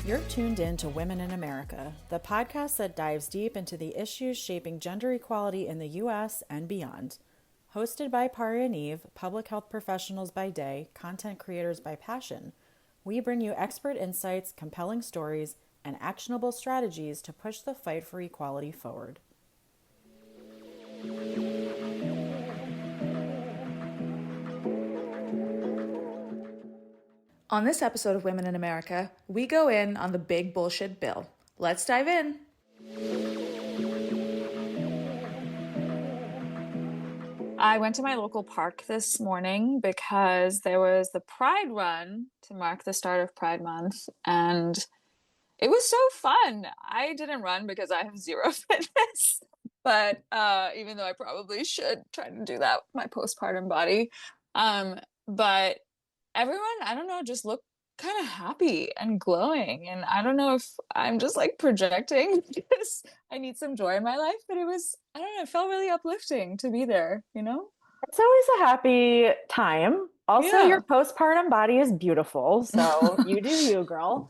You're tuned in to Women in America, the podcast that dives deep into the issues shaping gender equality in the U.S. and beyond. Hosted by Pari and Eve, public health professionals by day, content creators by passion, we bring you expert insights, compelling stories, and actionable strategies to push the fight for equality forward. On this episode of Women in America, we go in on the big bullshit bill. Let's dive in. I went to my local park this morning because there was the Pride Run to mark the start of Pride Month, and it was so fun. I didn't run because I have zero fitness, but even though I probably should try to do that with my postpartum body. But everyone, I don't know, just looked kind of happy and glowing. And I don't know if I'm just like projecting because I need some joy in my life, but it felt really uplifting to be there, you know? It's always a happy time. Also, Yeah. your postpartum body is beautiful, so you do you, girl.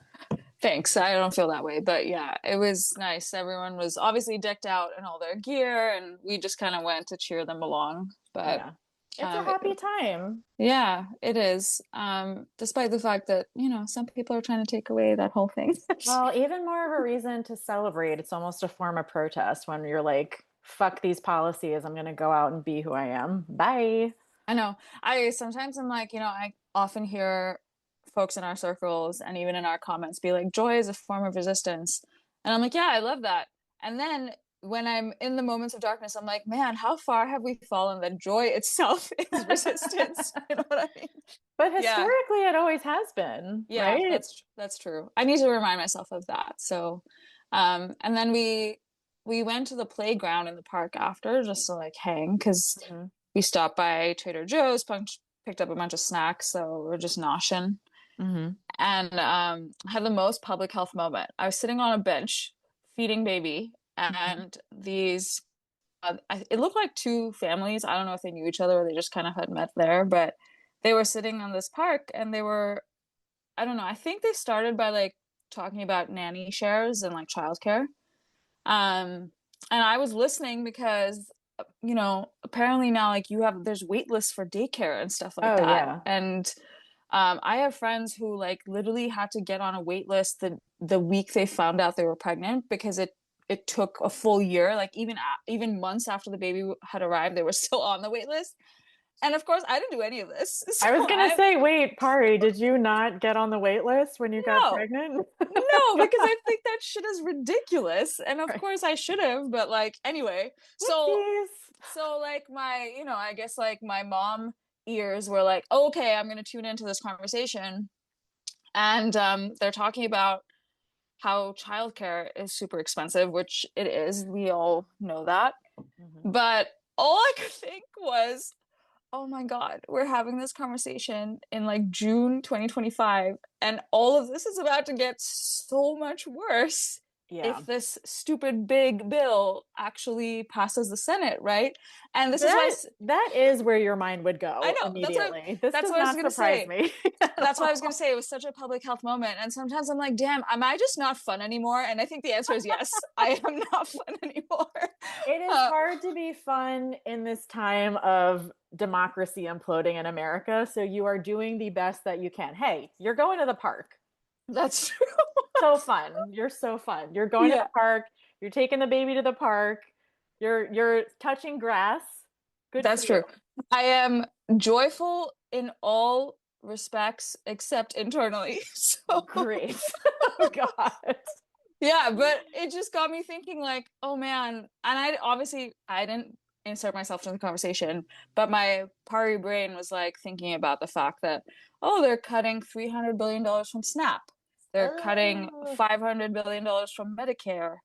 Thanks. I don't feel that way, but yeah, it was nice. Everyone was obviously decked out in all their gear, and we just kind of went to cheer them along. But yeah. It's a happy time. Yeah, it is. Despite the fact that, you know, some people are trying to take away that whole thing. Well, even more of a reason to celebrate. It's almost a form of protest when you're like, fuck these policies. I'm going to go out and be who I am. Bye. I know. Sometimes I'm like, you know, I often hear folks in our circles and even in our comments be like, joy is a form of resistance. And I'm like, yeah, I love that. And then when I'm in the moments of darkness, I'm like, man, how far have we fallen that joy itself is resistance? You know what I mean? But historically, it always has been. Yeah, right? that's true. I need to remind myself of that. So, and then we went to the playground in the park after just to like hang because we stopped by Trader Joe's, picked up a bunch of snacks, so we're just noshing. And had the most public health moment. I was sitting on a bench feeding baby, and these it looked like two families. I don't know if they knew each other or they just kind of had met there, but they were sitting on this park and they were, I don't know, I think they started by like talking about nanny shares and like childcare. And I was listening because, you know, apparently now like there's wait lists for daycare and stuff like that. Yeah. And I have friends who like literally had to get on a wait list the week they found out they were pregnant because it took a full year. Like even months after the baby had arrived, they were still on the wait list. And of course, I didn't do any of this. So I was going to say, wait, Pari, did you not get on the wait list when you got pregnant? No, because I think that shit is ridiculous. And of course I should have, but like, anyway. So like my, you know, I guess like my mom ears were like, oh, okay, I'm going to tune into this conversation. And they're talking about how childcare is super expensive, which it is. We all know that. But all I could think was, oh my God, we're having this conversation in like June 2025, and all of this is about to get so much worse if this stupid big bill actually passes the Senate, right? And this that is where your mind would go. I know, immediately. That's what I was going to say. Me. That's what I was going to say. It was such a public health moment. And sometimes I'm like, damn, am I just not fun anymore? And I think the answer is yes. I am not fun anymore. It is hard to be fun in this time of democracy imploding in America. So you are doing the best that you can. Hey, you're going to the park. That's true. So fun. You're so fun. You're going to the park. You're taking the baby to the park. You're touching grass. Good. That's true. I am joyful in all respects except internally. So great. Oh God. Yeah, but it just got me thinking like, oh man. And I didn't insert myself into the conversation, but my Pari brain was like thinking about the fact that, oh, they're cutting $300 billion from SNAP. They're cutting $500 billion from Medicare,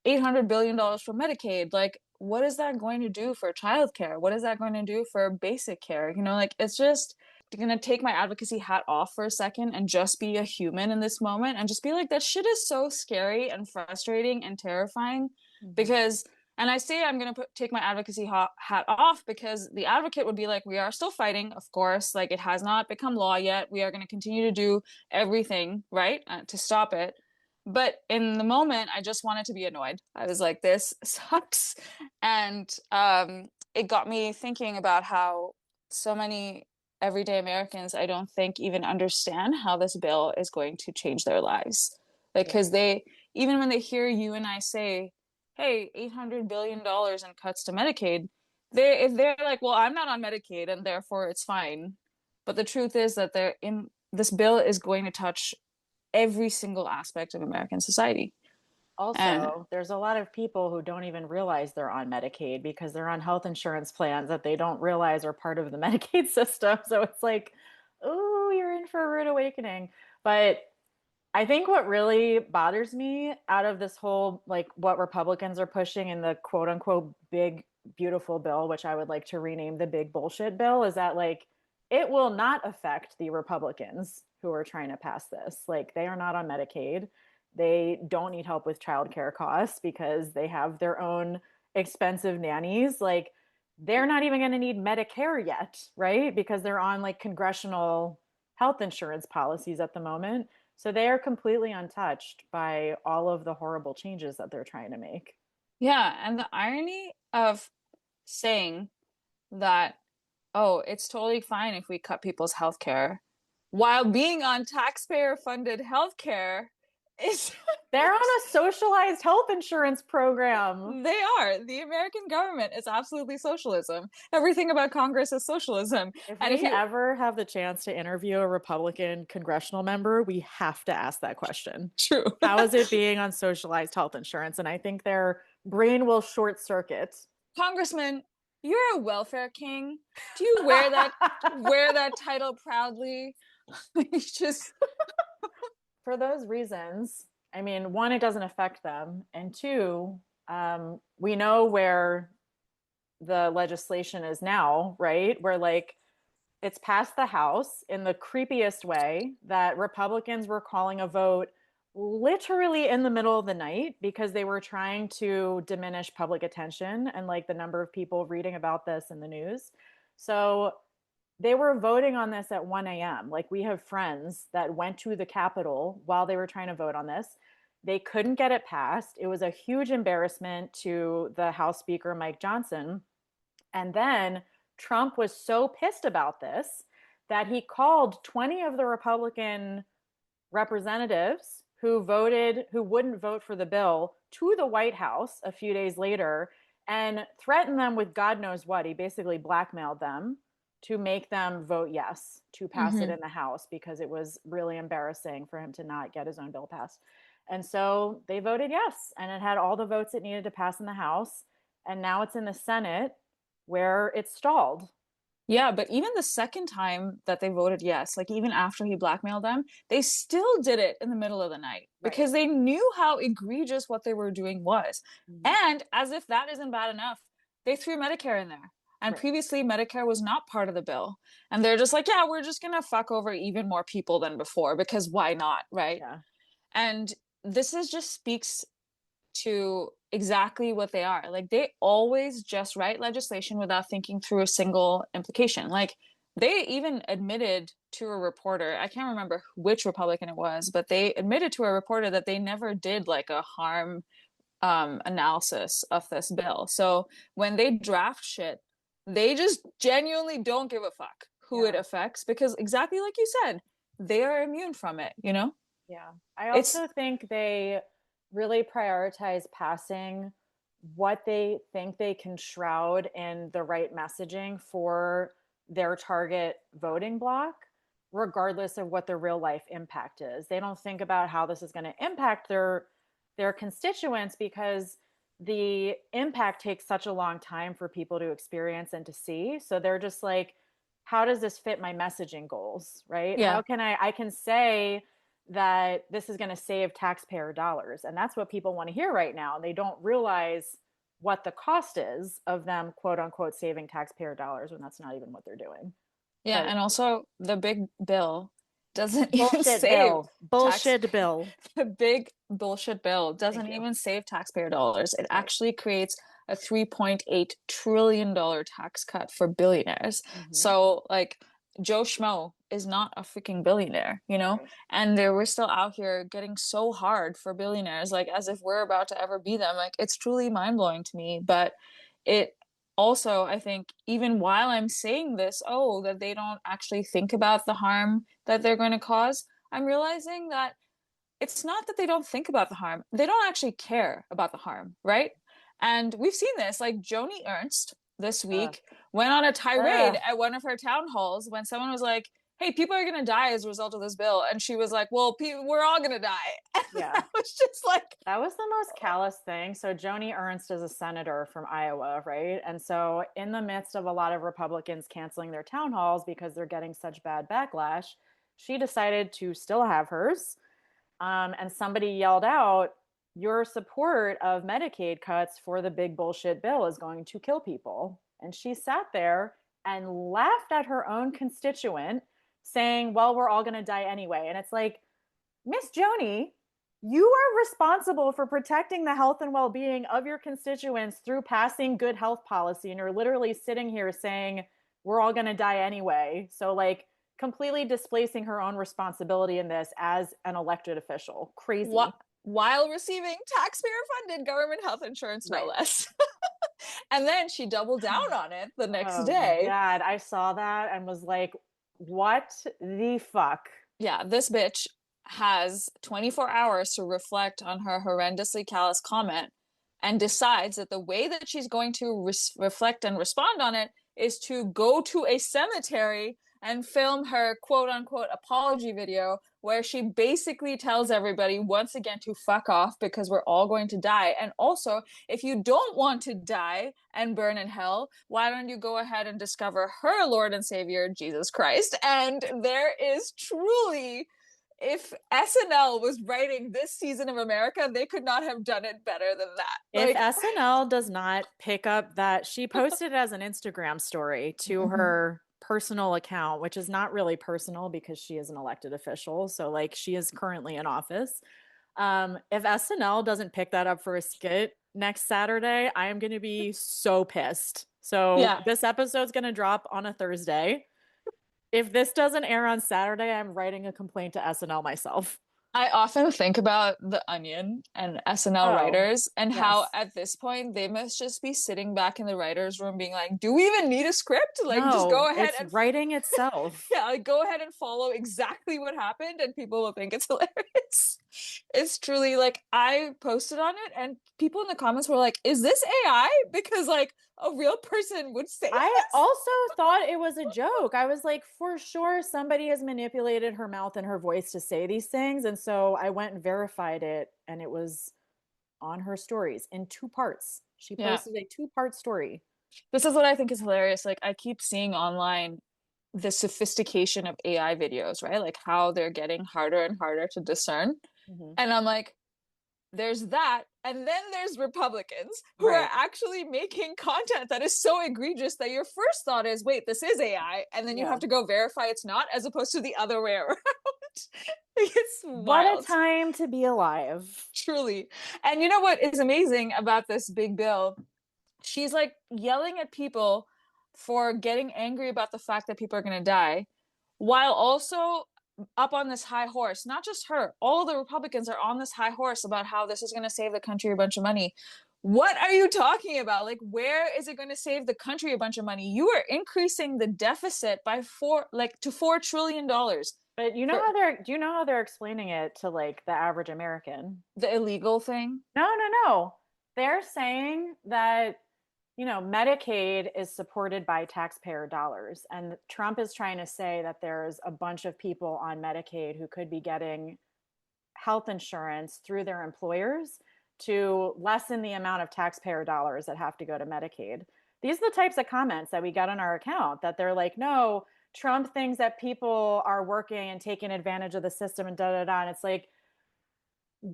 $800 billion from Medicaid. Like, what is that going to do for childcare? What is that going to do for basic care? You know, like, it's just going to take my advocacy hat off for a second and just be a human in this moment and just be like, that shit is so scary and frustrating and terrifying because, and I say I'm going to take my advocacy hat off because the advocate would be like, we are still fighting, of course, like it has not become law yet. We are going to continue to do everything, right, to stop it. But in the moment, I just wanted to be annoyed. I was like, this sucks. And it got me thinking about how so many everyday Americans, I don't think, even understand how this bill is going to change their lives. Like, Yeah. because they, even when they hear you and I say, hey, $800 billion in cuts to Medicaid, if they're like, well, I'm not on Medicaid and therefore it's fine. But the truth is that this bill is going to touch every single aspect of American society. And Also, there's a lot of people who don't even realize they're on Medicaid because they're on health insurance plans that they don't realize are part of the Medicaid system. So it's like, oh, you're in for a rude awakening. But I think what really bothers me out of this whole, like, what Republicans are pushing in the quote unquote big, beautiful bill, which I would like to rename the big bullshit bill, is that, like, it will not affect the Republicans who are trying to pass this. Like, they are not on Medicaid. They don't need help with childcare costs because they have their own expensive nannies. Like, they're not even going to need Medicare yet, right? Because they're on like congressional health insurance policies at the moment. So they are completely untouched by all of the horrible changes that they're trying to make. yeah, and the irony of saying that, oh, it's totally fine if we cut people's health care while being on taxpayer funded health care is They're on a socialized health insurance program. they are. The American government is absolutely socialism. Everything about Congress is socialism. If And if we you ever have the chance to interview a Republican congressional member, we have to ask that question. true. How is it being on socialized health insurance? And I think their brain will short circuit. Congressman, you're a welfare king. Do you wear that title proudly? Just For those reasons, I mean, one, it doesn't affect them. And two, we know where the legislation is now, right? Where like it's passed the House in the creepiest way that Republicans were calling a vote literally in the middle of the night because they were trying to diminish public attention and like the number of people reading about this in the news. So they were voting on this at 1 a.m. Like we have friends that went to the Capitol while they were trying to vote on this. They couldn't get it passed. It was a huge embarrassment to the House Speaker, Mike Johnson. And then Trump was so pissed about this that he called 20 of the Republican representatives who wouldn't vote for the bill to the White House a few days later and threatened them with God knows what. He basically blackmailed them to make them vote yes to pass it mm-hmm. in the House because it was really embarrassing for him to not get his own bill passed. And so they voted yes, and it had all the votes it needed to pass in the House. And now it's in the Senate where it's stalled. Yeah, but even the second time that they voted yes, like even after he blackmailed them, they still did it in the middle of the night Right. because they knew how egregious what they were doing was. Mm-hmm. And as if that isn't bad enough, they threw Medicare in there. And Right. previously, Medicare was not part of the bill. And they're just like, yeah, we're just going to fuck over even more people than before because why not? Right. Yeah. And this is just speaks to exactly what they are. Like they always just write legislation without thinking through a single implication. Like they even admitted to a reporter, I can't remember which Republican it was, but they admitted to a reporter that they never did like a harm analysis of this bill. So when they draft shit, they just genuinely don't give a fuck who it affects because exactly like you said, they are immune from it, you know? Yeah. I also think they really prioritize passing what they think they can shroud in the right messaging for their target voting block, regardless of what the real life impact is. They don't think about how this is going to impact their constituents because the impact takes such a long time for people to experience and to see. So they're just like, how does this fit my messaging goals, right? Yeah. How can I can say that this is going to save taxpayer dollars, and that's what people want to hear right now. They don't realize what the cost is of them quote unquote saving taxpayer dollars when that's not even what they're doing. Yeah, But and also the big bill doesn't even bullshit save bill. Bullshit bill. the big bullshit bill doesn't even save taxpayer dollars. It actually creates a $3.8 trillion tax cut for billionaires. Mm-hmm. So like Joe Schmo is not a freaking billionaire, you know? Right. And we're still out here getting so hard for billionaires, like as if we're about to ever be them. Like it's truly mind-blowing to me. But it also, I think, even while I'm saying this, oh, that they don't actually think about the harm that they're going to cause, I'm realizing that it's not that they don't think about the harm. They don't actually care about the harm, right? And we've seen this, like Joni Ernst this Uh, week went on a tirade uh, at one of her town halls when someone was like, hey, people are going to die as a result of this bill. And she was like, well, we're all going to die. And yeah. I was just like, That was the most callous thing. So Joni Ernst is a senator from Iowa, right? And so in the midst of a lot of Republicans canceling their town halls because they're getting such bad backlash, she decided to still have hers. And somebody yelled out, your support of Medicaid cuts for the big bullshit bill is going to kill people. And she sat there and laughed at her own constituent, saying, well, we're all going to die anyway. And it's like, Miss Joni, you are responsible for protecting the health and well being of your constituents through passing good health policy. And you're literally sitting here saying, we're all going to die anyway. So, like, completely displacing her own responsibility in this as an elected official. Crazy. while receiving taxpayer funded government health insurance, no Right. less. And then she doubled down on it the next Oh, day. God. I saw that and was like, what the fuck? Yeah, this bitch has 24 hours to reflect on her horrendously callous comment and decides that the way that she's going to reflect and respond on it is to go to a cemetery and film her quote unquote apology video where she basically tells everybody once again to fuck off because we're all going to die. And also, if you don't want to die and burn in hell, why don't you go ahead and discover her Lord and Savior, Jesus Christ? And there is truly, if SNL was writing this season of America, they could not have done it better than that. If Like, SNL does not pick up that, she posted it as an Instagram story to her personal account, which is not really personal because she is an elected official. So, like, she is currently in office. If SNL doesn't pick that up for a skit next Saturday, I am going to be so pissed. So, yeah, this episode's going to drop on a Thursday. If this doesn't air on Saturday, I'm writing a complaint to SNL myself. I often think about The Onion and SNL Oh, writers and how yes. at this point they must just be sitting back in the writers' room being like, do we even need a script? Like, just No, go ahead it's and writing itself. yeah, like go ahead and follow exactly what happened and people will think it's hilarious. It's truly like I posted on it and people in the comments were like, is this AI? Because like a real person would say I this. also thought it was a joke. I was like, for sure, somebody has manipulated her mouth and her voice to say these things. And so I went and verified it, and it was on her stories in two parts. She Yeah. posted a two-part story. This is what I think is hilarious. Like I keep seeing online the sophistication of AI videos, right? Like how they're getting harder and harder to discern. Mhm. And I'm like, there's that. And then there's Republicans who are Right. actually making content that is so egregious that your first thought is, wait, this is AI. And then you Yeah. have to go verify it's not, as opposed to the other way around. It's What a wild, time to be alive. truly. And you know what is amazing about this big bill? She's like yelling at people for getting angry about the fact that people are going to die, while also up on this high horse. Not just her, all the Republicans are on this high horse about how this is going to save the country a bunch of money. What are you talking about? Like, where is it going to save the country a bunch of money? You are increasing the deficit by to $4 trillion But you know for how they're do you know how they're explaining it to like the average American? the illegal thing. No, no, no. They're saying that, Medicaid is supported by taxpayer dollars. And Trump is trying to say that there's a bunch of people on Medicaid who could be getting health insurance through their employers to lessen the amount of taxpayer dollars that have to go to Medicaid. These are the types of comments that we got on our account that they're like, no, Trump thinks that people are working and taking advantage of the system and da da da. And it's like,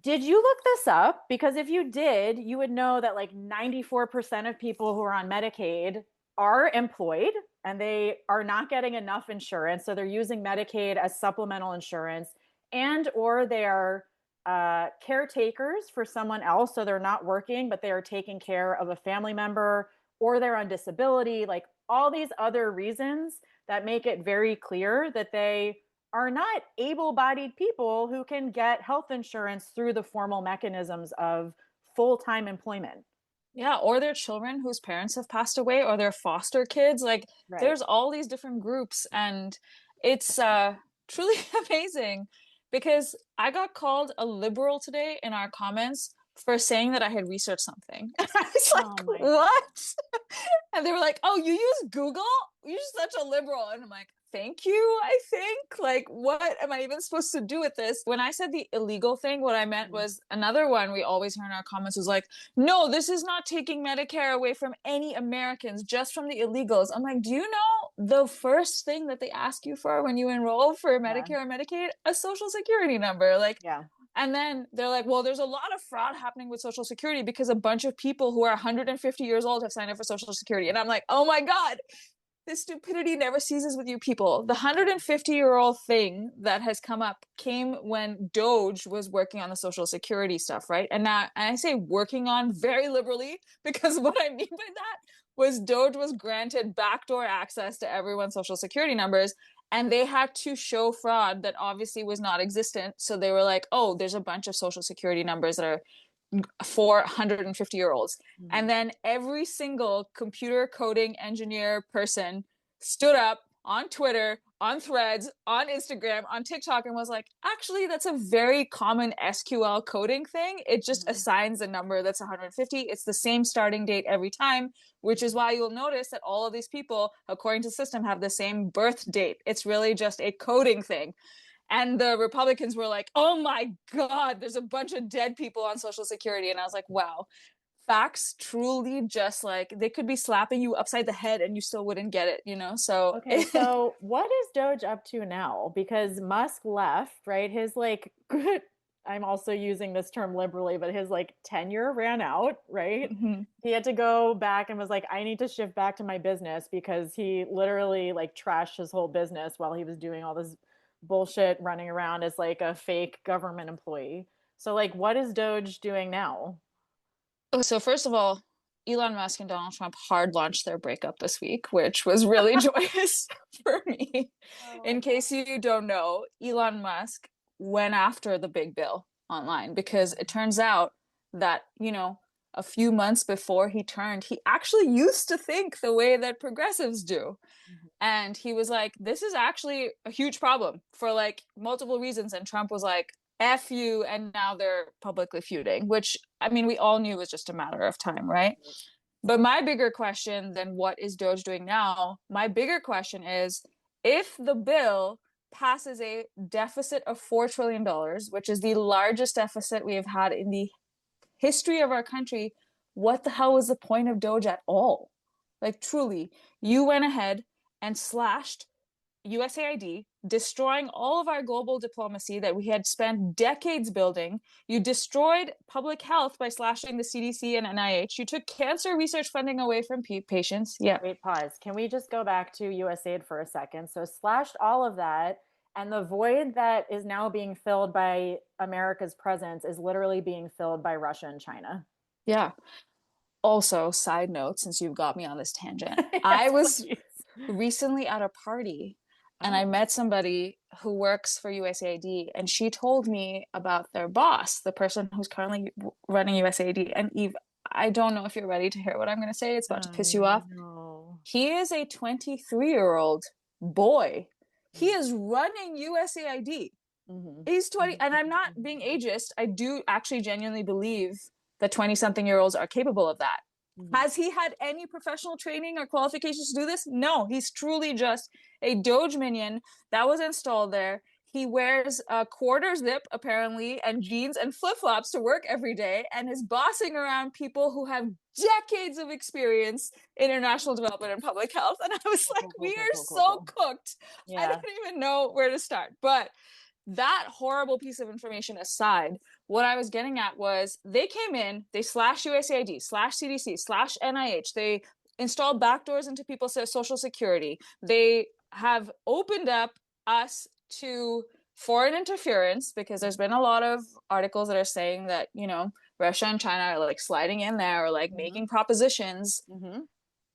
did you look this up? Because if you did, you would know that like 94% of people who are on Medicaid are employed and they are not getting enough insurance. So they're using Medicaid as supplemental insurance, and or they are caretakers for someone else. So they're not working, but they are taking care of a family member, or they're on disability. Like all these other reasons that make it very clear that they are not able-bodied people who can get health insurance through the formal mechanisms of full-time employment. Yeah, or their children whose parents have passed away, or their foster kids. Like, Right. there's all these different groups, and it's truly amazing because I got called a liberal today in our comments for saying that I had researched something. And I was Oh like, my God. what? And they were like, oh, you use Google? You're such a liberal. And I'm like, thank you, I think. Like, what am I even supposed to do with this? When I said the illegal thing, what I meant was another one we always hear in our comments was like, no, this is not taking Medicare away from any Americans, just from the illegals. I'm like, do you know the first thing that they ask you for when you enroll for Yeah. Medicare or Medicaid? A social security number. Like, Yeah. and then they're like, well, there's a lot of fraud happening with Social Security because a bunch of people who are 150 years old have signed up for Social Security. And I'm like, oh my God, this stupidity never ceases with you people. The 150-year-old thing that has come up came when DOGE was working on the Social Security stuff, right? And now, and I say working on very liberally, because what I mean by that was DOGE was granted backdoor access to everyone's Social Security numbers, and they had to show fraud that obviously was not existent. So they were like, oh, there's a bunch of Social Security numbers that are for 150-year-olds. Mm-hmm. And then every single computer coding engineer person stood up on Twitter, on Threads, on Instagram, on TikTok, and was like, actually, that's a very common SQL coding thing. It just assigns a number that's 150. It's the same starting date every time, which is why you'll notice that all of these people, according to the system, have the same birth date. It's really just a coding thing. And the Republicans were like, oh my God, there's a bunch of dead people on Social Security. And I was like, wow, facts truly just like they could be slapping you upside the head and you still wouldn't get it, you know? So, okay, so what is Doge up to now? Because Musk left, right? His like, I'm also using this term liberally, but his like tenure ran out, right? mm-hmm. He had to go back and was like, I need to shift back to my business because he literally like trashed his whole business while he was doing all this bullshit running around as like a fake government employee. So like what is Doge doing now? So first of all, Elon Musk and Donald Trump hard launched their breakup this week, which was really joyous for me. Oh my In God. case you don't know, Elon Musk went after the big bill online because it turns out that, you know, a few months before he turned, he actually used to think the way that progressives do. And he was like, this is actually a huge problem for like multiple reasons. And Trump was like, F you. And now they're publicly feuding, which I mean, we all knew was just a matter of time, right? But my bigger question than what is Doge doing now, my bigger question is if the bill passes a deficit of $4 trillion, which is the largest deficit we have had in the history of our country, what the hell was the point of Doge at all? Like, truly, you went ahead and slashed USAID, destroying all of our global diplomacy that we had spent decades building. You destroyed public health by slashing the CDC and NIH. You took cancer research funding away from patients. Yeah. Wait, pause. Can we just go back to USAID for a second? So slashed all of that, and the void that is now being filled by America's presence is literally being filled by Russia and China. Yeah. Also, side note, since you've got me on this tangent, Yes, I was please. recently at a party and I met somebody who works for USAID, and she told me about their boss, the person who's currently running USAID. And Eve, I don't know if you're ready to hear what I'm going to say. It's about to piss you off. No. He is a 23-year-old boy. He is running USAID. Mm-hmm. He's 20, and I'm not being ageist. I do actually genuinely believe that 20-something-year-olds are capable of that. Mm-hmm. Has he had any professional training or qualifications to do this? No, he's truly just a Doge minion that was installed there. He wears a quarter zip, apparently, and jeans and flip-flops to work every day and is bossing around people who have decades of experience in international development and public health. And I was like, we are so cooked. Yeah. I don't even know where to start. But that horrible piece of information aside, what I was getting at was they came in, they slashed USAID, slashed CDC, slashed NIH, they installed backdoors into people's social security. They have opened up us to foreign interference because there's been a lot of articles that are saying that, you know, Russia and China are like sliding in there or like making propositions.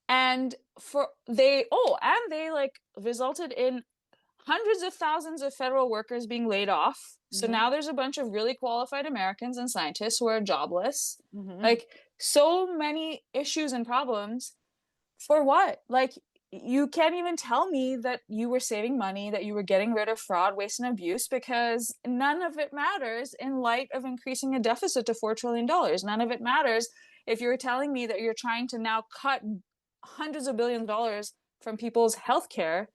And they like resulted in hundreds of thousands of federal workers being laid off. So now there's a bunch of really qualified Americans and scientists who are jobless. Like, so many issues and problems for what? Like, you can't even tell me that you were saving money, that you were getting rid of fraud, waste, and abuse, because none of it matters in light of increasing a deficit to $4 trillion. None of it matters if you're telling me that you're trying to now cut hundreds of billions of dollars from people's health care.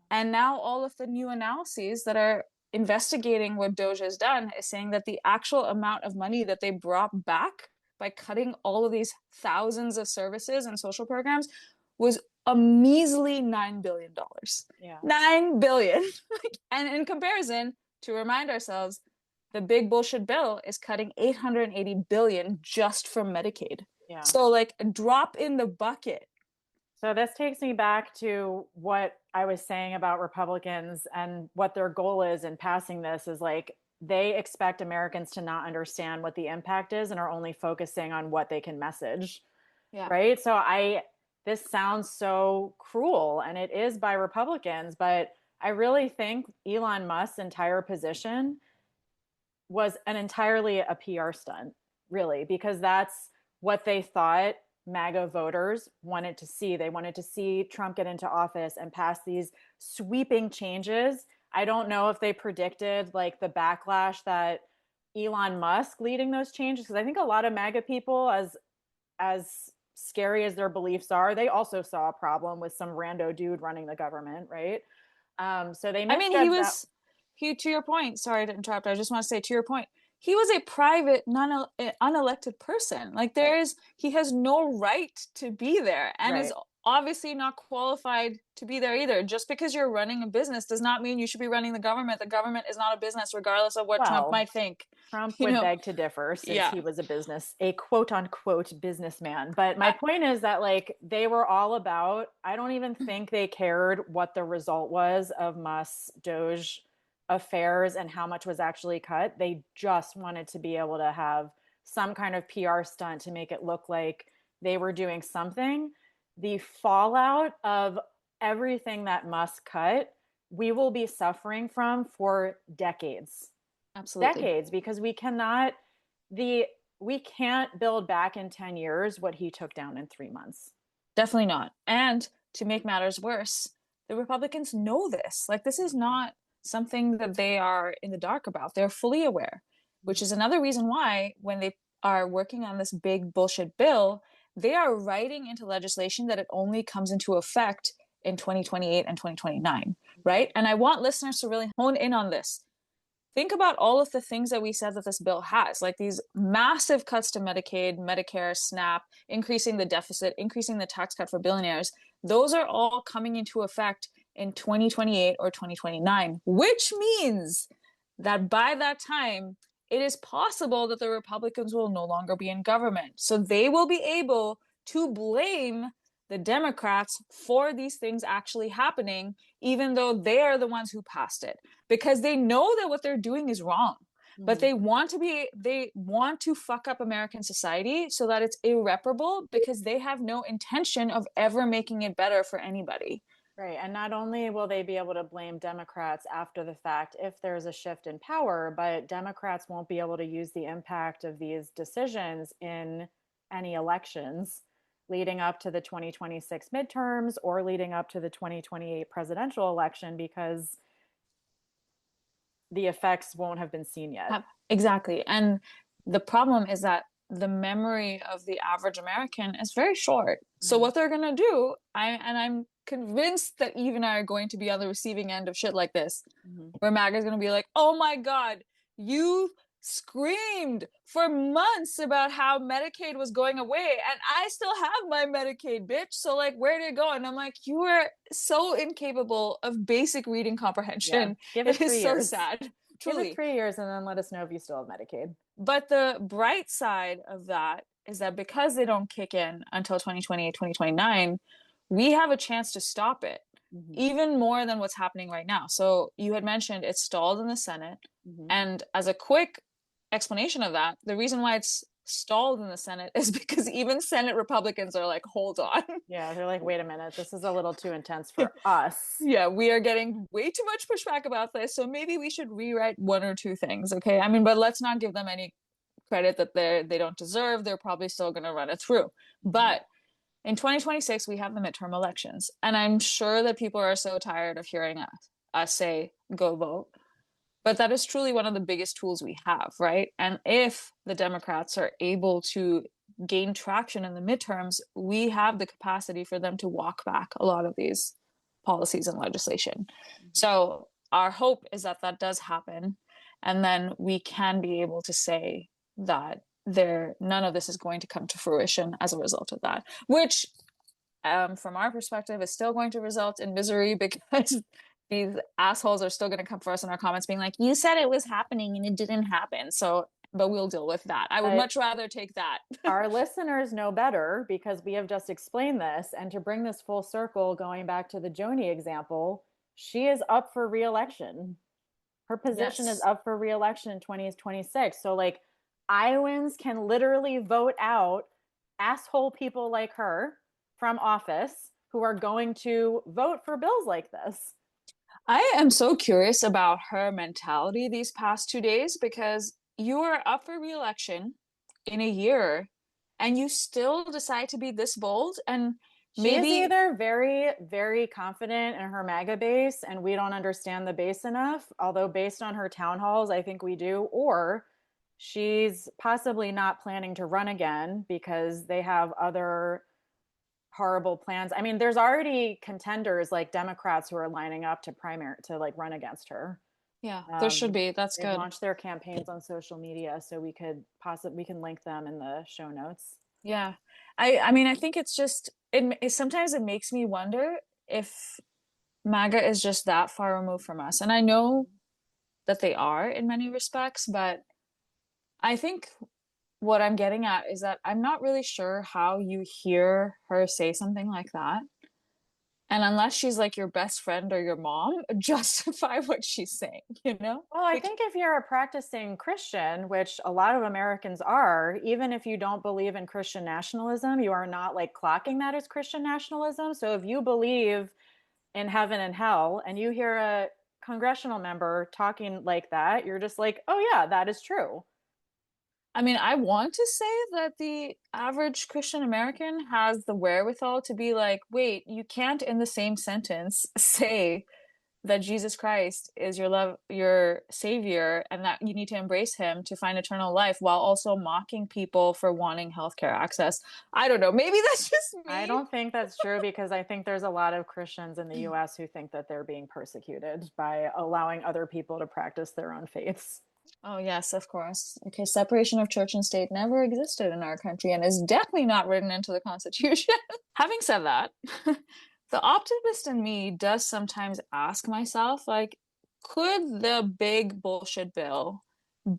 And now all of the new analyses that are investigating what DOGE has done is saying that the actual amount of money that they brought back by cutting all of these thousands of services and social programs was a measly $9 billion. Yeah. $9 billion. And in comparison, to remind ourselves, the big bullshit bill is cutting $880 billion just from Medicaid. Yeah. So like a drop in the bucket. So this takes me back to what I was saying about Republicans and what their goal is in passing this is like they expect Americans to not understand what the impact is and are only focusing on what they can message. Yeah. Right. So this sounds so cruel, and it is by Republicans, but I really think Elon Musk's entire position was an entirely a PR stunt, really, because that's what they thought MAGA voters wanted to see. They wanted to see Trump get into office and pass these sweeping changes. I don't know if they predicted like the backlash that Elon Musk leading those changes, because I think a lot of MAGA people, as scary as their beliefs are, they also saw a problem with some rando dude running the government, right? So they misjudged to your point, sorry to interrupt, I just want to say, to your point, he was a private, unelected person. Like he has no right to be there, and is obviously not qualified to be there either. Just because you're running a business does not mean you should be running the government. The government is not a business, regardless of what Trump might think. Trump would beg to differ, since he was a quote unquote businessman. But my point is that like they were all about, I don't even think they cared what the result was of Musk's DOGE affairs and how much was actually cut. They just wanted to be able to have some kind of PR stunt to make it look like they were doing something. The fallout of everything that Musk cut, we will be suffering from for decades. Absolutely. Decades, because we can't build back in 10 years what he took down in 3 months. Definitely not. And to make matters worse, the Republicans know this. Like, this is not something that they are in the dark about. They're fully aware, which is another reason why when they are working on this big bullshit bill, they are writing into legislation that it only comes into effect in 2028 and 2029, right? And I want listeners to really hone in on this. Think about all of the things that we said that this bill has, like these massive cuts to Medicaid, Medicare, SNAP, increasing the deficit, increasing the tax cut for billionaires. Those are all coming into effect in 2028 or 2029, which means that by that time, it is possible that the Republicans will no longer be in government. So they will be able to blame the Democrats for these things actually happening, even though they are the ones who passed it, because they know that what they're doing is wrong. But they want to fuck up American society so that it's irreparable, because they have no intention of ever making it better for anybody. Right. And not only will they be able to blame Democrats after the fact if there's a shift in power, but Democrats won't be able to use the impact of these decisions in any elections leading up to the 2026 midterms or leading up to the 2028 presidential election, because the effects won't have been seen yet. Exactly. And the problem is that the memory of the average American is very short. So what they're going to do, I'm convinced that Eve and I are going to be on the receiving end of shit like this, where MAGA is going to be like, oh my God, you screamed for months about how Medicaid was going away, and I still have my Medicaid, bitch. So like, where did it go? And I'm like, you are so incapable of basic reading comprehension. Yeah. Give it 3 years. So sad. Truly. Give it 3 years and then let us know if you still have Medicaid. But the bright side of that is that because they don't kick in until 2028, 2029, we have a chance to stop it, even more than what's happening right now. So you had mentioned it's stalled in the Senate. And as a quick explanation of that, the reason why it's stalled in the Senate is because even Senate Republicans are like, hold on. Yeah, they're like, wait a minute, this is a little too intense for us. Yeah, we are getting way too much pushback about this, so maybe we should rewrite one or two things, okay? I mean, but let's not give them any credit that they don't deserve. They're probably still going to run it through. But in 2026, we have the midterm elections, and I'm sure that people are so tired of hearing us say, go vote. But that is truly one of the biggest tools we have, right? And if the Democrats are able to gain traction in the midterms, we have the capacity for them to walk back a lot of these policies and legislation. So our hope is that that does happen. And then we can be able to say that none of this is going to come to fruition as a result of that, which from our perspective is still going to result in misery because these assholes are still going to come for us in our comments being like, you said it was happening and it didn't happen. So, but we'll deal with that. I would much rather take that. Our listeners know better because we have just explained this. And to bring this full circle, going back to the Joni example, she is up for re-election. Her position is up for re-election in 2026. So like Iowans can literally vote out asshole people like her from office who are going to vote for bills like this. I am so curious about her mentality these past 2 days because you are up for re-election in a year and you still decide to be this bold. And maybe she is either very, very confident in her MAGA base and we don't understand the base enough, although based on her town halls, I think we do, or she's possibly not planning to run again because they have other horrible plans. I mean, there's already contenders like Democrats who are lining up to like run against her. Yeah, there should be. That's They've good. launched their campaigns on social media, so we can link them in the show notes. Yeah. I mean, I think it's just sometimes it makes me wonder if MAGA is just that far removed from us. And I know that they are in many respects, but I think what I'm getting at is that I'm not really sure how you hear her say something like that. And unless she's like your best friend or your mom, justify what she's saying, you know? Well, I think if you're a practicing Christian, which a lot of Americans are, even if you don't believe in Christian nationalism, you are not like clocking that as Christian nationalism. So if you believe in heaven and hell and you hear a congressional member talking like that, you're just like, oh, yeah, that is true. I mean, I want to say that the average Christian American has the wherewithal to be like, wait, you can't in the same sentence say that Jesus Christ is your love, your savior, and that you need to embrace him to find eternal life while also mocking people for wanting healthcare access. I don't know. Maybe that's just me. I don't think that's true because I think there's a lot of Christians in the US who think that they're being persecuted by allowing other people to practice their own faiths. Oh, yes, of course. Okay, separation of church and state never existed in our country and is definitely not written into the Constitution. Having said that, the optimist in me does sometimes ask myself, like, could the big bullshit bill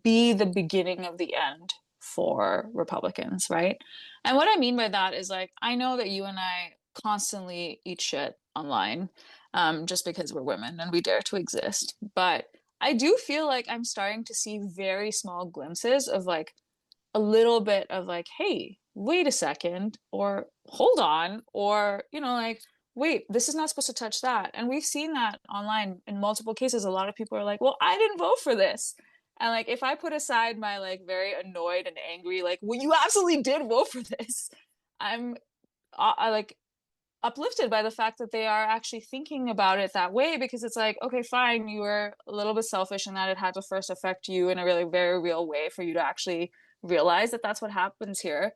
be the beginning of the end for Republicans, right? And what I mean by that is like, I know that you and I constantly eat shit online, just because we're women and we dare to exist. But I do feel like I'm starting to see very small glimpses of like a little bit of like, hey, wait a second, or hold on, or, you know, like, wait, this is not supposed to touch that. And we've seen that online in multiple cases. A lot of people are like, well, I didn't vote for this. And like, if I put aside my like very annoyed and angry, like, well, you absolutely did vote for this, I'm I like uplifted by the fact that they are actually thinking about it that way, because it's like, okay, fine, you were a little bit selfish in that it had to first affect you in a really very real way for you to actually realize that that's what happens here.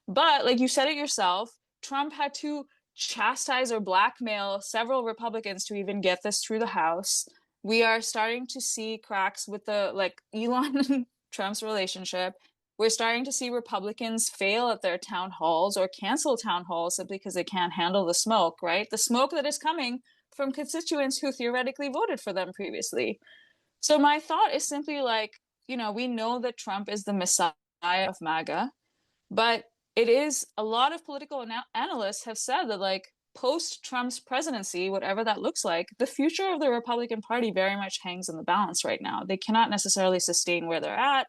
But like you said it yourself, Trump had to chastise or blackmail several Republicans to even get this through the House. We are starting to see cracks with the like Elon and Trump's relationship. We're starting to see Republicans fail at their town halls or cancel town halls simply because they can't handle the smoke, right? The smoke that is coming from constituents who theoretically voted for them previously. So my thought is simply like, you know, we know that Trump is the messiah of MAGA, but it is a lot of political analysts have said that like post Trump's presidency, whatever that looks like, the future of the Republican Party very much hangs in the balance right now. They cannot necessarily sustain where they're at.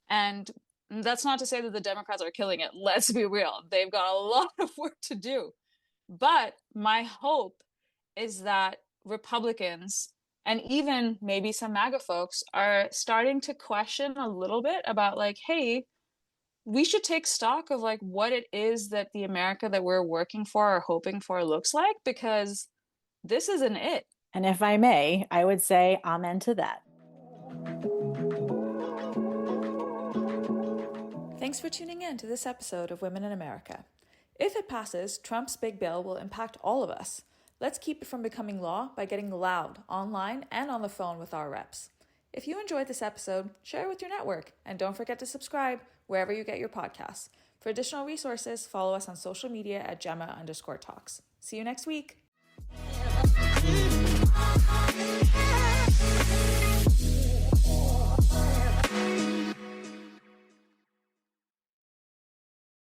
And That's not to say that the Democrats are killing it. Let's be real. They've got a lot of work to do. But my hope is that Republicans and even maybe some MAGA folks are starting to question a little bit about like, hey, we should take stock of like what it is that the America that we're working for or hoping for looks like, because this isn't it. And if I may, I would say amen to that. Thanks for tuning in to this episode of Women in America. If it passes, Trump's big bill will impact all of us. Let's keep it from becoming law by getting loud online and on the phone with our reps. If you enjoyed this episode, share it with your network, and don't forget to subscribe wherever you get your podcasts. For additional resources, follow us on social media at Gemma_talks. See you next week.